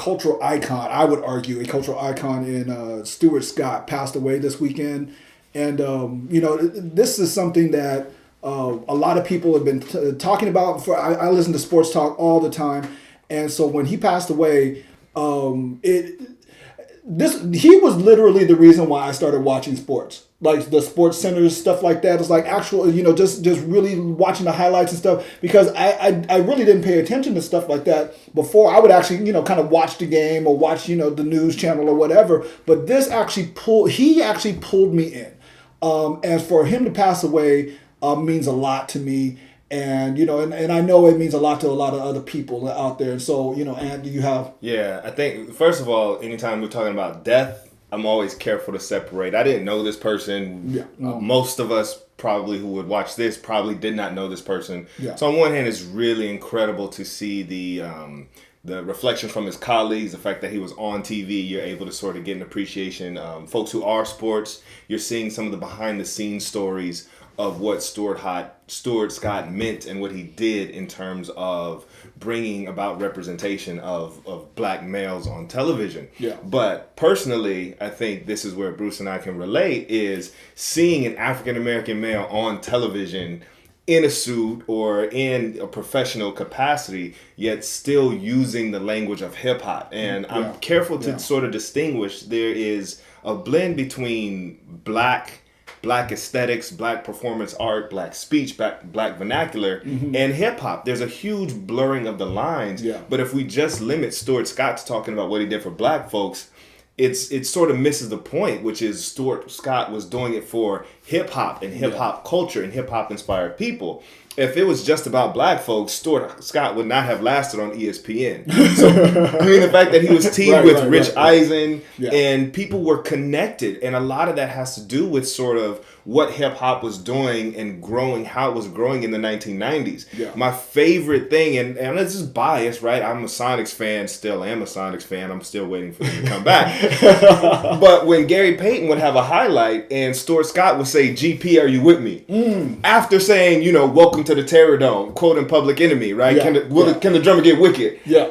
cultural icon, I would argue, a cultural icon in Stuart Scott passed away this weekend. And, this is something that a lot of people have been talking about. I listen to sports talk all the time. And so when he passed away, he was literally the reason why I started watching sports, like the sports centers, stuff like that. It's like actual, just really watching the highlights and stuff, because I really didn't pay attention to stuff like that before. I would actually, kind of watch the game or watch, the news channel or whatever. But he actually pulled me in. And for him to pass away means a lot to me. And, and I know it means a lot to a lot of other people out there. And so, and you have... Yeah, I think, first of all, anytime we're talking about death, I'm always careful to separate. I didn't know this person. Yeah, no. Most of us probably who would watch this probably did not know this person. Yeah. So on one hand, it's really incredible to see the reflection from his colleagues, the fact that he was on TV. You're able to sort of get an appreciation. Folks who are sports, you're seeing some of the behind-the-scenes stories of what Stuart Scott meant and what he did in terms of bringing about representation of black males on television. Yeah. But personally, I think this is where Bruce and I can relate, is seeing an African-American male on television in a suit or in a professional capacity, yet still using the language of hip-hop. And I'm careful to sort of distinguish. There is a blend between black aesthetics, black performance art, black speech, black vernacular, and hip-hop. There's a huge blurring of the lines. Yeah. But if we just limit Stuart Scott to talking about what he did for black folks, it sort of misses the point, which is Stuart Scott was doing it for hip-hop and hip-hop culture and hip-hop inspired people. If it was just about black folks, Stuart Scott would not have lasted on ESPN. So, I mean, the fact that he was teamed with Rich Eisen and people were connected. And a lot of that has to do with sort of what hip hop was doing and growing, how it was growing in the 1990s. Yeah. My favorite thing, and this is biased, right? I'm a Sonics fan, still am a Sonics fan. I'm still waiting for them to come back. But when Gary Payton would have a highlight and Stuart Scott would say, GP, are you with me? After saying, welcome to the Terror Dome, quoting Public Enemy, right? Yeah. Can the drummer get wicked? Yeah.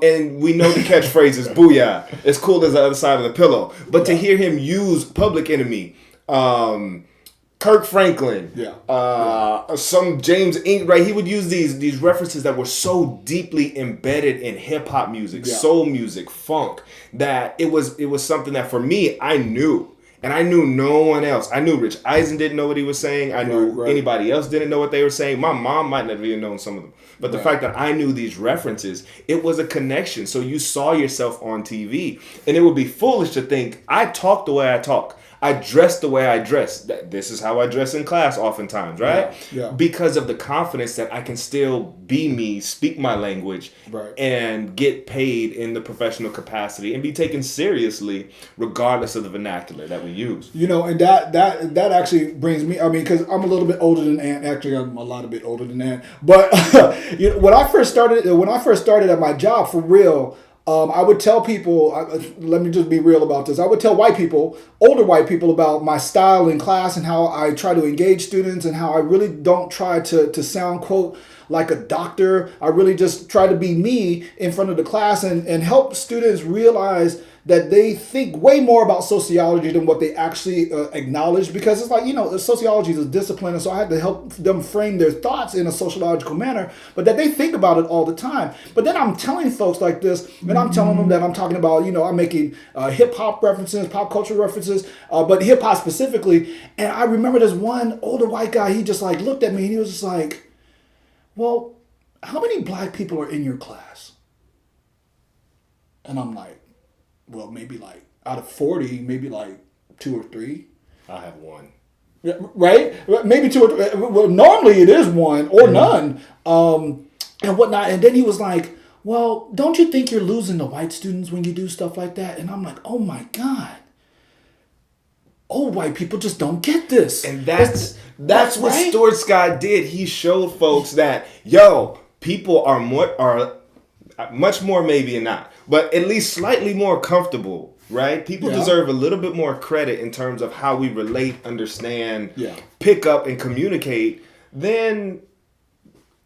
And we know the catchphrase is booyah. It's cool as the other side of the pillow. But to hear him use Public Enemy, Kirk Franklin, some James Inc., right? He would use these references that were so deeply embedded in hip hop music, soul music, funk, that it was something that for me, I knew. And I knew no one else. I knew Rich Eisen didn't know what he was saying. I knew anybody else didn't know what they were saying. My mom might not have even known some of them. But the fact that I knew these references, it was a connection. So you saw yourself on TV. And it would be foolish to think, I talk the way I talk. I dress the way I dress. This is how I dress in class oftentimes, right? Yeah. Because of the confidence that I can still be me, speak my language, and get paid in the professional capacity and be taken seriously regardless of the vernacular that we use. And that actually brings me, because I'm a little bit older than Ant. Actually, I'm a lot bit older than Ant. But when I first started at my job, for real, I would tell people, let me just be real about this. I would tell older white people about my style in class and how I try to engage students and how I really don't try to sound, quote, like a doctor. I really just try to be me in front of the class and help students realize that they think way more about sociology than what they actually acknowledge, because it's like, sociology is a discipline, and so I had to help them frame their thoughts in a sociological manner, but that they think about it all the time. But then I'm telling folks like this, and I'm telling them that I'm talking about, I'm making hip-hop references, pop culture references, but hip-hop specifically, and I remember this one older white guy, he just like looked at me, and he was just like, well, how many black people are in your class? And I'm like, well, maybe like out of 40, maybe like 2 or 3. I have 1. Yeah, right? Maybe 2 or 3. Well, normally it is 1 or none, and whatnot. And then he was like, well, don't you think you're losing the white students when you do stuff like that? And I'm like, oh my God. Old white people just don't get this. And that's what right? Stuart Scott did. He showed folks that, people are much more, maybe not, but at least slightly more comfortable, right? People deserve a little bit more credit in terms of how we relate, understand, pick up, and communicate than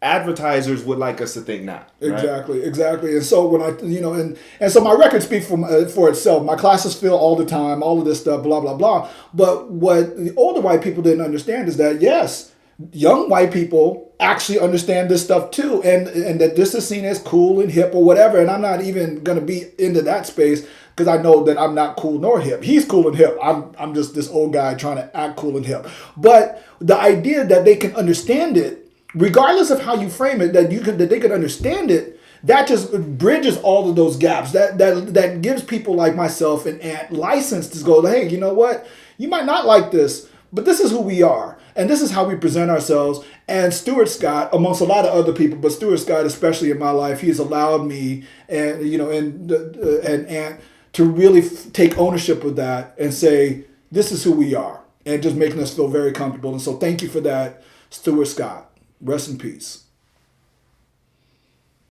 advertisers would like us to think not. Right? Exactly. And so when and so my record speaks for itself. My classes fill all the time, all of this stuff, blah blah blah. But what the older white people didn't understand is that yes, young white people actually understand this stuff too, and that this is seen as cool and hip or whatever. And I'm not even gonna be into that space because I know that I'm not cool nor hip. He's cool and hip. I'm just this old guy trying to act cool and hip. But the idea that they can understand it, regardless of how you frame it, that they could understand it, that just bridges all of those gaps. That gives people like myself and Ant license to go, hey, you know what? You might not like this, but this is who we are, and this is how we present ourselves. And Stuart Scott, amongst a lot of other people, but Stuart Scott especially in my life, he has allowed me and Ant to really take ownership of that and say, this is who we are, and just making us feel very comfortable. And so thank you for that, Stuart Scott. Rest in peace.